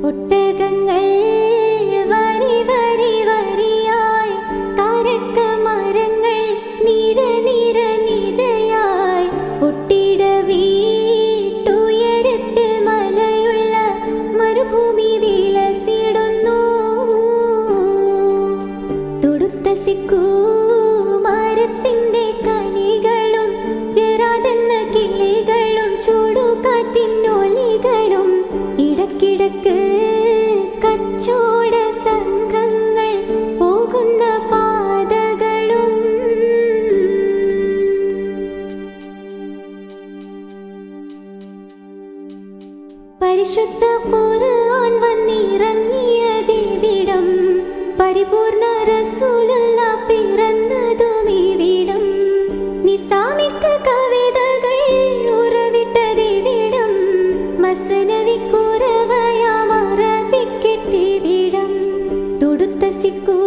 ഒട്ടകങ്ങൾ വരി വരി വരിയായി, കാരക്കമരങ്ങൾ നിര നിര നിരയായി, ഒട്ടിട വീട്ടുയരത്തിൽ മലയുള്ള മരുഭൂമി വിലസിടുന്നു. തൊടുത്ത സിക്കു മരത്തിന്റെ കനികളും ജറാതെന്ന കിളികളും ചൂടുകാറ്റിനൊലികളും ഇടക്കിടക്ക് കച്ചോട സംഘങ്ങൾ പോകുന്ന പാതകളും. പരിശുദ്ധ ഖുർആൻ വന്നിറങ്ങിയതിവിടം, പരിപൂർണ റസൂലുള്ള പിറന്നതുമിവിടം, നിസാമിക കവിതകൾ ഉറവിട്ടതിവിടം, മസ്നവി കുറവയാം അറബിക്കിട്ടിവിടം. തൊടുത്ത സിക്കൂ